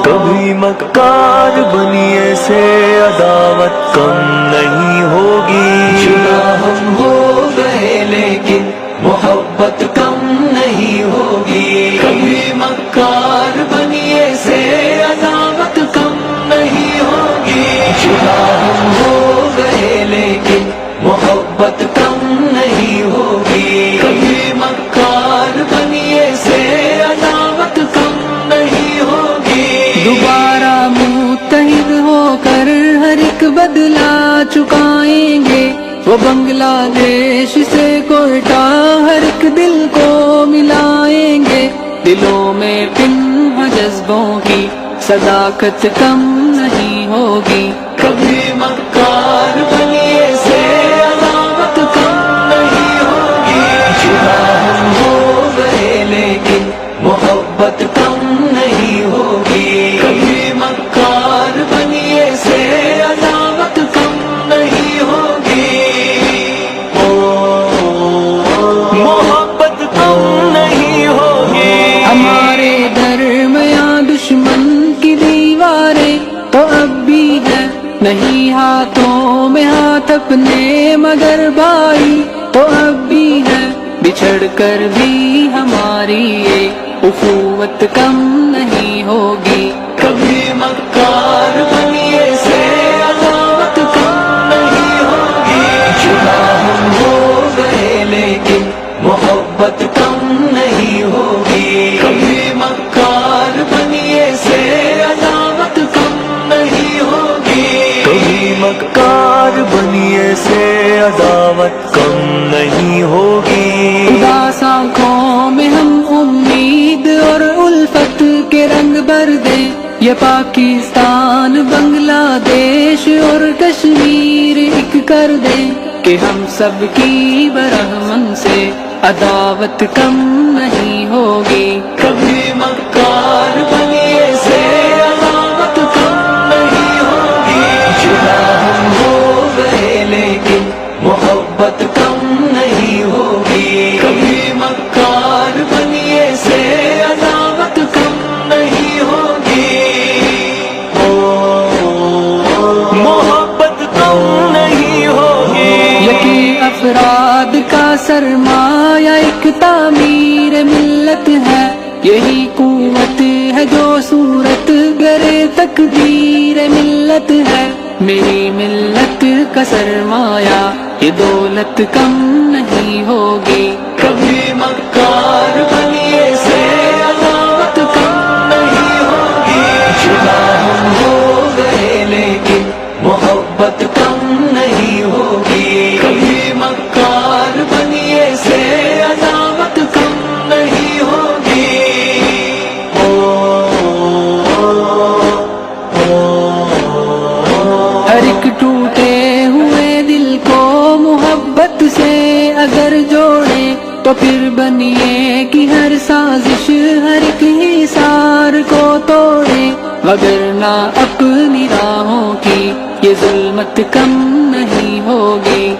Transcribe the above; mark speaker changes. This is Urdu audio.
Speaker 1: کبھی مکار بنیے سے عداوت کم نہیں ہوگی،
Speaker 2: جدا ہم ہو گئے لیکن محبت کم نہیں ہوگی، کبھی مکار بنیے سے عداوت کم نہیں ہوگی، جدا ہم ہو گئے لیکن محبت کم نہیں ہوگی، کبھی مکار بنیے سے عداوت کم نہیں ہوگی، دوبارہ متحد ہو کر ہر ایک بدلہ چکائیں گے، وہ بنگلہ دیش سے کوئٹہ ہر ایک دل کو ملائیں گے، دلوں میں پنہاں جذبوں کی صداقت کم نہیں ہوگی، کبھی مکار بنیے سے عداوت کم نہیں ہوگی، جدا ہم ہو گئے لیکن محبت کم نہیں ہوگی، کبھی مکار بنیے سے عداوت کم نہیں ہوگی،
Speaker 1: محبت کم نہیں ہوگی،
Speaker 2: ہمارے درمیاں دشمن کی دیواریں تو اب بھی ہے، نہیں ہاتھوں میں ہاتھ اپنے مگر بھائی تو اب بھی ہے، بچھڑ کر بھی ہماری یہ اخوت کم نہیں ہوگی، کبھی مکار بنیے سے عداوت کم نہیں ہوگی، جدا ہم ہو گئے لیکن محبت کم نہیں ہوگی، کبھی مکار بنیے سے عداوت کم نہیں ہوگی،
Speaker 1: کبھی مکار بنیے سے عداوت کم نہیں ہوگی،
Speaker 2: اداس آنکھوں میں ہم امید اور الفت کے رنگ بھر دیں، یہ پاکستان بنگلہ دیش اور کشمیر ایک کر دیں، کہ ہم سب کی برہمن سے عداوت کم نہیں ہوگی، کبھی مکار بنیے سے عداوت کم نہیں ہوگی، جدا ہم ہو گئے لیکن محبت کم نہیں ہوگی، کبھی مکار بنیے سے عداوت کم نہیں ہوگی،
Speaker 1: محبت کم نہیں ہوگی،
Speaker 2: یقین افراد کا سرمایہ ایک تعمیر ملت ہے، یہی قوت ہے جو صورت گرے تقدیر ملت ہے، میری ملت کا سرمایہ یہ دولت کم نہیں ہوگی، کبھی مکار بنیے سے عداوت کم نہیں ہوگی، جدا ہم ہو گئے لیکن محبت کم نہیں ہوگی، کبھی مکار بنیے سے عداوت کم نہیں ہوگی، ہر ایک ٹوٹے ہوئے دل کو محبت سے اگر جوڑے تو پھر بنیے کی ہر سازش ہر ایک حصار کو توڑے، وگرنہ اپنی راہوں کی یہ ظلمت کم نہیں ہوگی،